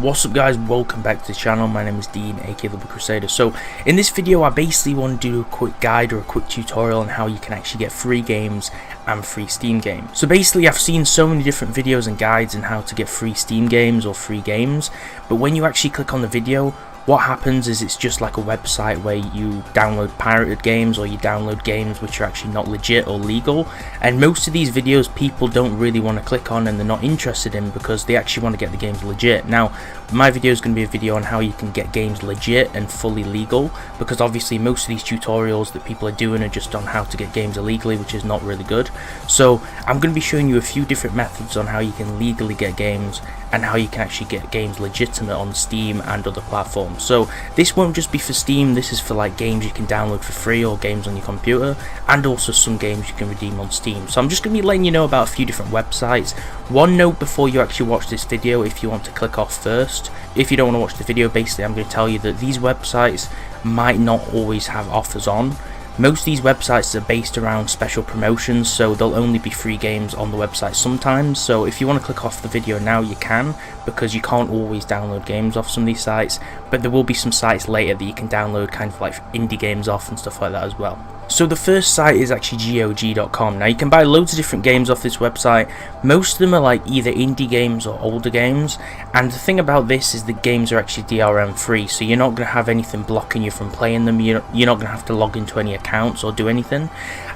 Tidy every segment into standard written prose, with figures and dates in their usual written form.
What's up guys, welcome back to the channel. My name is Dean, aka the Blue Crusader. So in this video I basically want to do a quick guide or a quick tutorial on how you can actually get free games and free Steam games. So basically I've seen so many different videos and guides on how to get free Steam games or free games, but when you actually click on the video, what happens is it's just like a website where you download pirated games or you download games which are actually not legit or legal, and most of these videos people don't really want to click on and they're not interested in because they actually want to get the games legit. Now my video is going to be a video on how you can get games legit and fully legal, because obviously most of these tutorials that people are doing are just on how to get games illegally, which is not really good. So I'm going to be showing you a few different methods on how you can legally get games and how you can actually get games legitimate on Steam and other platforms. So this won't just be for Steam, this is for like games you can download for free or games on your computer, and also some games you can redeem on Steam. So I'm just going to be letting you know about a few different websites. One note before you actually watch this video, if you want to click off first, if you don't want to watch the video, basically I'm going to tell you that these websites might not always have offers on. Most of these websites are based around special promotions, so there'll only be free games on the website sometimes. So if you want to click off the video now you can, because you can't always download games off some of these sites, but there will be some sites later that you can download kind of like indie games off and stuff like that as well. So the first site is actually GOG.com. Now you can buy loads of different games off this website. Most of them are like either indie games or older games, and the thing about this is the games are actually DRM free, so you're not going to have anything blocking you from playing them. You're not going to have to log into any accounts or do anything.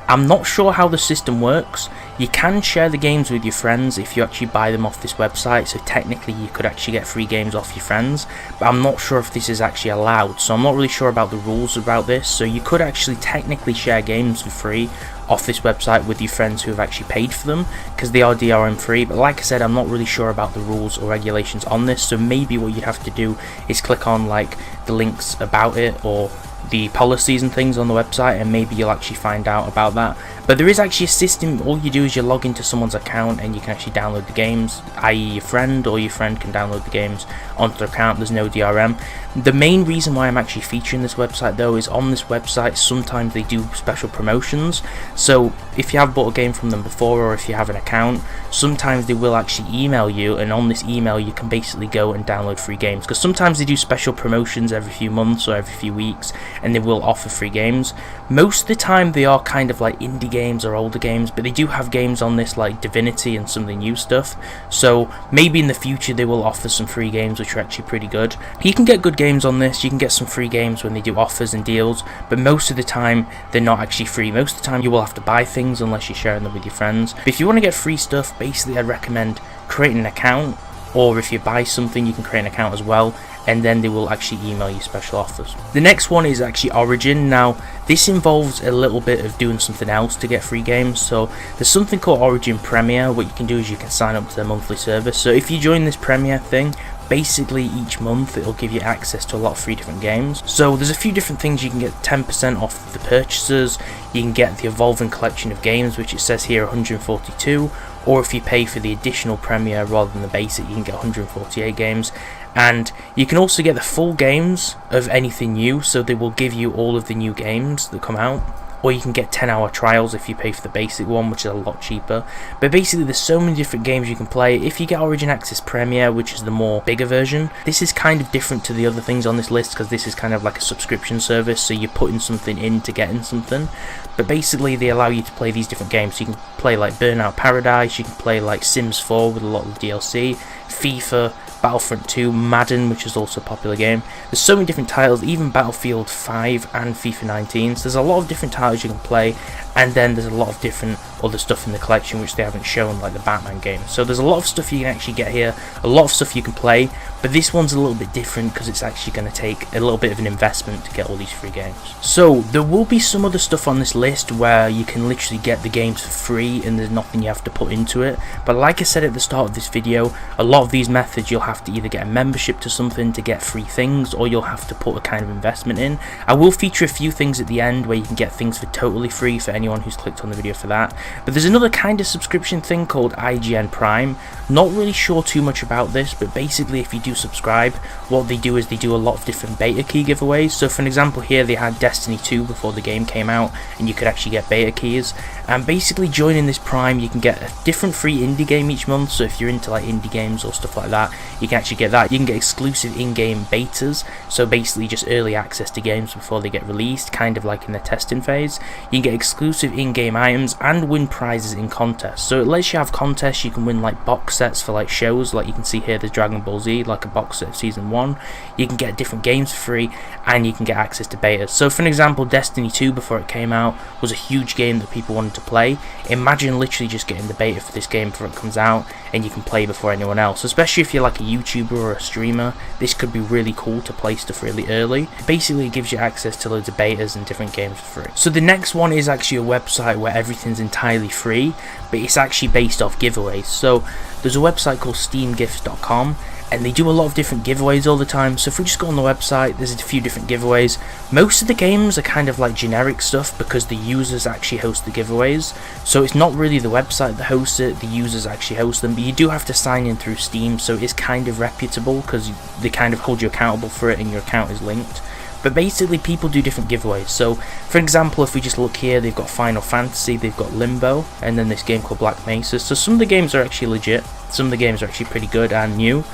I'm not sure how the system works. You can share the games with your friends if you actually buy them off this website, so technically you could actually get free games off your friends, but I'm not sure if this is actually allowed, so I'm not really sure about the rules about this. So you could actually technically share games for free off this website with your friends who have actually paid for them, because they are DRM free, but like I said, I'm not really sure about the rules or regulations on this, so maybe what you'd have to do is click on like the links about it or the policies and things on the website, and maybe you'll actually find out about that. But there is actually a system. All you do is you log into someone's account and you can actually download the games, i.e. your friend or your friend can download the games onto their account. There's no DRM. The main reason why I'm actually featuring this website though is on this website sometimes they do special promotions. So if you have bought a game from them before, or if you have an account, sometimes they will actually email you, and on this email you can basically go and download free games, because sometimes they do special promotions every few months or every few weeks and they will offer free games. Most of the time they are kind of like indie games or older games, but they do have games on this like Divinity and some of the new stuff, so maybe in the future they will offer some free games which are actually pretty good. You can get good games on this, you can get some free games when they do offers and deals, but most of the time they're not actually free. Most of the time you will have to buy things unless you're sharing them with your friends. But if you want to get free stuff, basically I'd recommend creating an account, or if you buy something you can create an account as well, and then they will actually email you special offers. The next one is actually Origin. Now this involves a little bit of doing something else to get free games. So there's something called Origin Premier. What you can do is you can sign up to their monthly service. So if you join this Premier thing, basically each month it'll give you access to a lot of free different games. So there's a few different things. You can get 10% off the purchases, you can get the evolving collection of games, which it says here 142, or if you pay for the additional Premier rather than the basic, you can get 148 games. And you can also get the full games of anything new, so they will give you all of the new games that come out. Or you can get 10-hour trials if you pay for the basic one, which is a lot cheaper. But basically there's so many different games you can play. If you get Origin Access Premier, which is the more bigger version, this is kind of different to the other things on this list, because this is kind of like a subscription service, so you're putting something in to get in something. But basically they allow you to play these different games. So you can play like Burnout Paradise, you can play like Sims 4 with a lot of DLC, FIFA, Battlefront 2, Madden, which is also a popular game. There's so many different titles, even Battlefield 5 and FIFA 19. So there's a lot of different titles you can play, and then there's a lot of different other stuff in the collection which they haven't shown, like the Batman game. So there's a lot of stuff you can actually get here, a lot of stuff you can play, but this one's a little bit different because it's actually going to take a little bit of an investment to get all these free games. So there will be some other stuff on this list where you can literally get the games for free and there's nothing you have to put into it, but like I said at the start of this video, a lot of these methods you'll have to either get a membership to something to get free things, or you'll have to put a kind of investment in. I will feature a few things at the end where you can get things for totally free for anyone who's clicked on the video for that. But there's another kind of subscription thing called IGN Prime. Not really sure too much about this, but basically if you do subscribe, what they do is they do a lot of different beta key giveaways. So for an example here, they had Destiny 2 before the game came out, and you could actually get beta keys. And basically joining this Prime, you can get a different free indie game each month. So if you're into like indie games or stuff like that, you can actually get that. You can get exclusive in-game betas, so basically just early access to games before they get released, kind of like in the testing phase. You can get exclusive in-game items and win prizes in contests. So it lets you have contests. You can win like box sets for like shows, like you can see here there's Dragon Ball Z, like a box set of season 1. You can get different games for free, and you can get access to betas. So for an example, Destiny 2 before it came out was a huge game that people wanted to play. Imagine literally just getting the beta for this game before it comes out, and you can play before anyone else. Especially if you're like a YouTuber or a streamer, this could be really cool to play stuff really early. Basically it gives you access to loads of betas and different games for free. So the next one is actually a website where everything's entirely free, but it's actually based off giveaways. So there's a website called steamgifts.com, and they do a lot of different giveaways all the time. So if we just go on the website, there's a few different giveaways. Most of the games are kind of like generic stuff because the users actually host the giveaways. So it's not really the website that hosts it, the users actually host them, but you do have to sign in through Steam, so it's kind of reputable because they kind of hold you accountable for it and your account is linked. But basically people do different giveaways. So for example, if we just look here, they've got Final Fantasy, they've got Limbo, and then this game called Black Mesa. So some of the games are actually legit, some of the games are actually pretty good and new.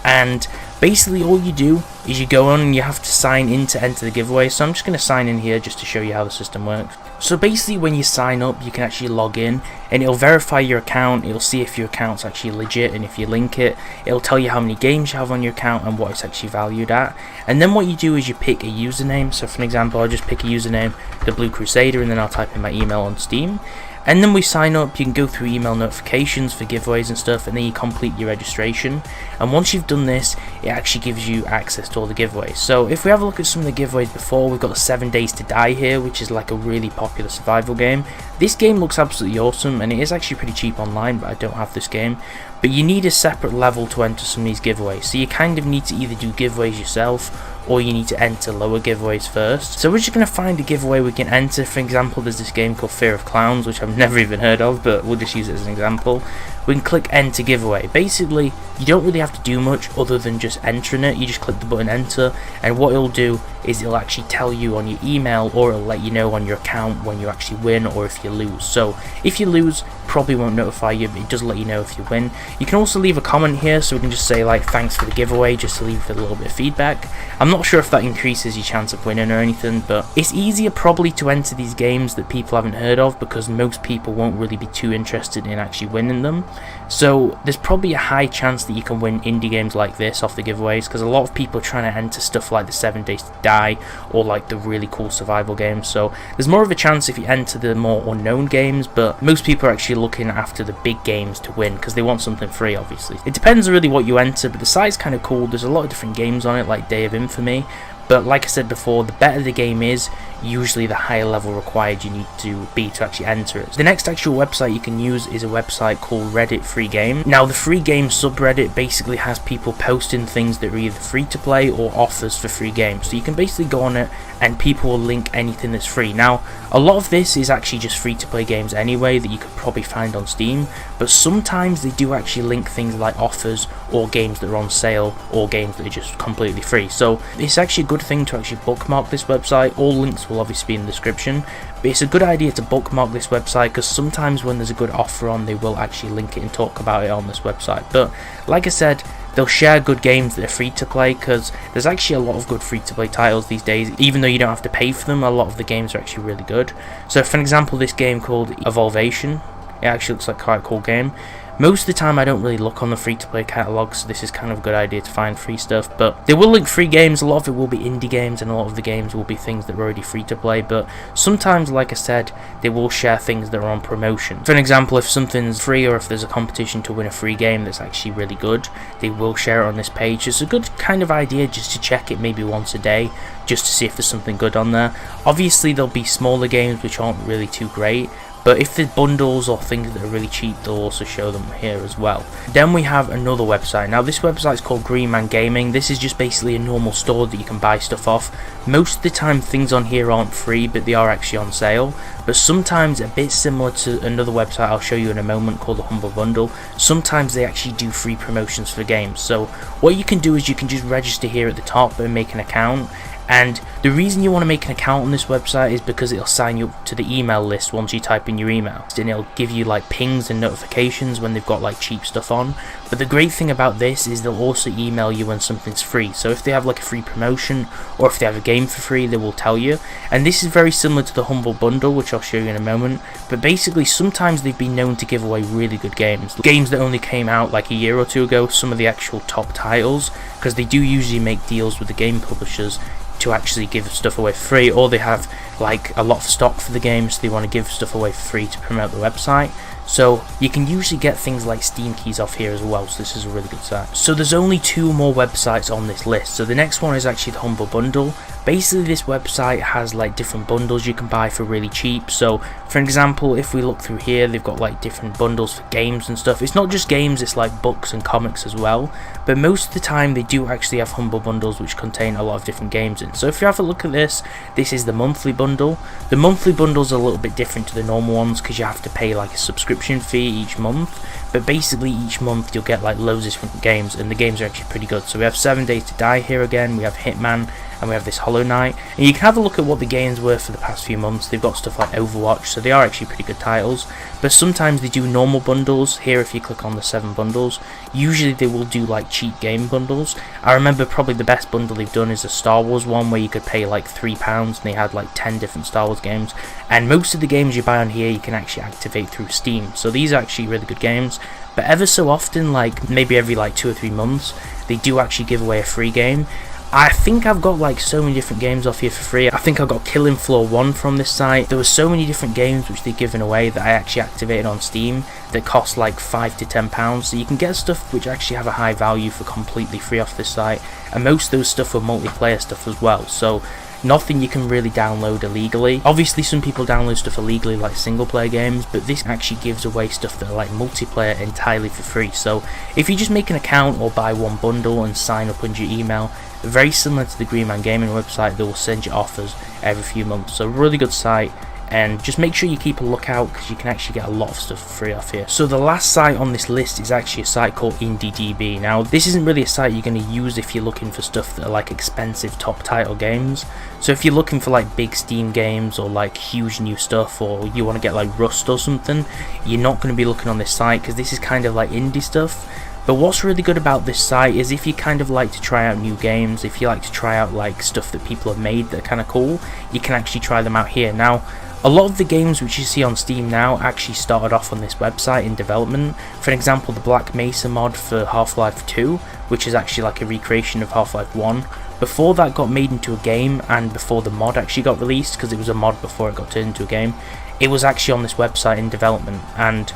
And basically all you do is you go on and you have to sign in to enter the giveaway. So I'm just going to sign in here just to show you how the system works. So basically when you sign up, you can actually log in and it'll verify your account. It'll see if your account's actually legit, and if you link it, it'll tell you how many games you have on your account and what it's actually valued at. And then what you do is you pick a username. So for an example, I'll just pick a username, thebluecrusader, and then I'll type in my email on Steam. And then we sign up. You can go through email notifications for giveaways and stuff, and then you complete your registration. And once you've done this, it actually gives you access to all the giveaways. So if we have a look at some of the giveaways before, we've got 7 Days to Die here, which is like a really popular survival game. This game looks absolutely awesome, and it is actually pretty cheap online, but I don't have this game. But you need a separate level to enter some of these giveaways, so you kind of need to either do giveaways yourself, or you need to enter lower giveaways first. So we're just going to find a giveaway we can enter. For example, there's this game called Fear of Clowns, which I've never even heard of, but we'll just use it as an example. We can click enter giveaway. Basically, you don't really have to do much other than just entering it. You just click the button enter, and what it'll do is it'll actually tell you on your email, or it'll let you know on your account when you actually win or if you lose. So if you lose, probably won't notify you, but it does let you know if you win. You can also leave a comment here, so we can just say like thanks for the giveaway, just to leave a little bit of feedback. I'm not sure if that increases your chance of winning or anything, but it's easier probably to enter these games that people haven't heard of, because most people won't really be too interested in actually winning them. So there's probably a high chance that you can win indie games like this off the giveaways, because a lot of people are trying to enter stuff like the 7 Days to Die or like the really cool survival games. So there's more of a chance if you enter the more unknown games, but most people are actually looking after the big games to win because they want something free, obviously. It depends really what you enter, but the site's kind of cool. There's a lot of different games on it, like Day of Infamy. But like I said before, the better the game is, usually the higher level required you need to be to actually enter it. The next actual website you can use is a website called Reddit Free Game. Now the free game subreddit basically has people posting things that are either free to play or offers for free games. So you can basically go on it and people will link anything that's free. Now a lot of this is actually just free to play games anyway that you could probably find on Steam, but sometimes they do actually link things like offers or games that are on sale or games that are just completely free. So it's actually a good thing to actually bookmark this website. All links will obviously be in the description, but it's a good idea to bookmark this website because sometimes when there's a good offer on, they will actually link it and talk about it on this website. But like I said, they'll share good games that are free to play, because there's actually a lot of good free to play titles these days. Even though you don't have to pay for them, a lot of the games are actually really good. So for example, this game called Evolvation, it actually looks like quite a cool game. Most of the time I don't really look on the free to play catalogue, so this is kind of a good idea to find free stuff. But they will link free games. A lot of it will be indie games, and a lot of the games will be things that are already free to play. But sometimes, like I said, they will share things that are on promotion. For an example, if something's free or if there's a competition to win a free game that's actually really good, they will share it on this page. It's a good kind of idea just to check it maybe once a day, just to see if there's something good on there. Obviously there'll be smaller games which aren't really too great, but if there's bundles or things that are really cheap, they'll also show them here as well. Then we have another website. Now this website is called Green Man Gaming. This is just basically a normal store that you can buy stuff off. Most of the time things on here aren't free, but they are actually on sale. but sometimes a bit similar to another website I'll show you in a moment called the Humble Bundle. Sometimes they actually do free promotions for games. So what you can do is you can just register here at the top and make an account. And the reason you want to make an account on this website is because it'll sign you up to the email list once you type in your email, and it'll give you like pings and notifications when they've got like cheap stuff on. But the great thing about this is they'll also email you when something's free. So if they have like a free promotion or if they have a game for free, they will tell you. And this is very similar to the Humble Bundle, which I'll show you in a moment. But basically sometimes they've been known to give away really good games that only came out like a year or two ago, some of the actual top titles, because they do usually make deals with the game publishers to actually give stuff away for free, or they have like a lot of stock for the game, so they want to give stuff away for free to promote the website. So you can usually get things like Steam keys off here as well, so this is a really good site. So there's only 2 more websites on this list. So the next one is actually the Humble Bundle. Basically this website has like different bundles you can buy for really cheap. So for example, if we look through here, they've got like different bundles for games and stuff. It's not just games, it's like books and comics as well, but most of the time they do actually have Humble Bundles which contain a lot of different games in. So if you have a look at this is the monthly bundle. The monthly bundle's a little bit different to the normal ones because you have to pay like a subscription fee each month, but basically each month you'll get like loads of different games, and the games are actually pretty good. So we have 7 Days to Die here again, we have Hitman, and we have this Hollow Knight, and you can have a look at what the games were for the past few months. They've got stuff like Overwatch, so they are actually pretty good titles, but sometimes they do normal bundles. Here if you click on the 7 bundles, usually they will do like cheap game bundles. I remember probably the best bundle they've done is a Star Wars one where you could pay like £3 and they had like 10 different Star Wars games, and most of the games you buy on here you can actually activate through Steam, so these are actually really good games. But ever so often, like maybe every like 2 or 3 months, they do actually give away a free game. I think I've got like so many different games off here for free. I think I got Killing Floor 1 from this site. There were so many different games which they've given away that I actually activated on Steam that cost like £5 to £10. So you can get stuff which actually have a high value for completely free off this site. And most of those stuff were multiplayer stuff as well. So nothing you can really download illegally. Obviously some people download stuff illegally like single player games, but this actually gives away stuff that are like multiplayer entirely for free. So if you just make an account or buy one bundle and sign up under your email, very similar to the Green Man Gaming website, they will send you offers every few months. So really good site, and just make sure you keep a lookout because you can actually get a lot of stuff for free off here. So the last site on this list is actually a site called IndieDB. Now this isn't really a site you're going to use if you're looking for stuff that are like expensive top title games. So if you're looking for like big Steam games or like huge new stuff, or you want to get like Rust or something, you're not going to be looking on this site because this is kind of like indie stuff. But what's really good about this site is if you kind of like to try out new games, if you like to try out like stuff that people have made that are kind of cool, you can actually try them out here. Now a lot of the games which you see on Steam now actually started off on this website in development. For example, the Black Mesa mod for Half-Life 2, which is actually like a recreation of Half-Life 1. Before that got made into a game, and before the mod actually got released, because it was a mod before it got turned into a game, it was actually on this website in development. And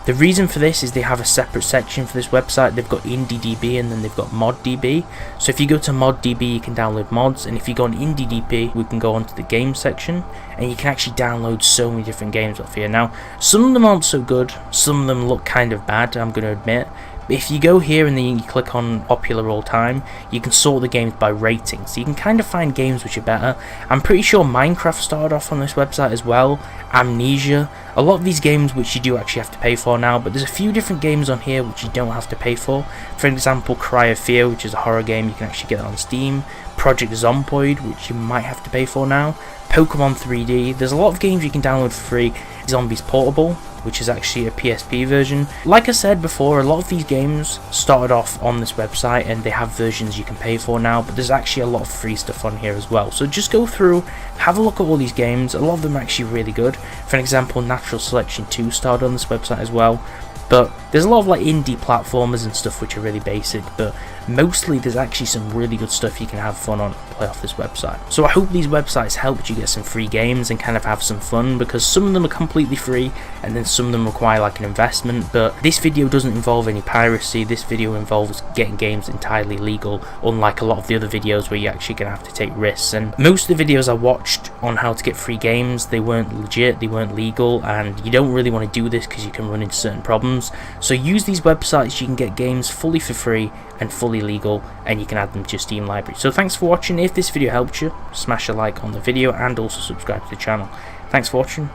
the reason for this is they have a separate section for this website. They've got IndieDB and then they've got ModDB. So if you go to ModDB, you can download mods, and if you go on IndieDB, we can go onto the game section, and you can actually download so many different games off here. Now, some of them aren't so good, some of them look kind of bad, I'm going to admit. If you go here and then you click on popular all time, you can sort the games by rating, so you can kind of find games which are better. I'm pretty sure Minecraft started off on this website as well, Amnesia, a lot of these games which you do actually have to pay for now, but there's a few different games on here which you don't have to pay for. For example, Cry of Fear, which is a horror game, you can actually get that on Steam. Project Zomboid, which you might have to pay for now. Pokemon 3D, there's a lot of games you can download for free. Zombies Portable, which is actually a PSP version. Like I said before, a lot of these games started off on this website and they have versions you can pay for now, but there's actually a lot of free stuff on here as well. So just go through, have a look at all these games. A lot of them are actually really good. For example, Natural Selection 2 started on this website as well. But there's a lot of like indie platformers and stuff which are really basic, but mostly there's actually some really good stuff you can have fun on and play off this website. So I hope these websites helped you get some free games and kind of have some fun, because some of them are completely free and then some of them require like an investment. But this video doesn't involve any piracy. This video involves getting games entirely legal, unlike a lot of the other videos where you're actually going to have to take risks. And most of the videos I watched on how to get free games, they weren't legit, they weren't legal, and you don't really want to do this because you can run into certain problems. So use these websites, you can get games fully for free and fully legal, and you can add them to your Steam library. So thanks for watching. If this video helped you, smash a like on the video and also subscribe to the channel. Thanks for watching.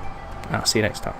and I'll see you next time.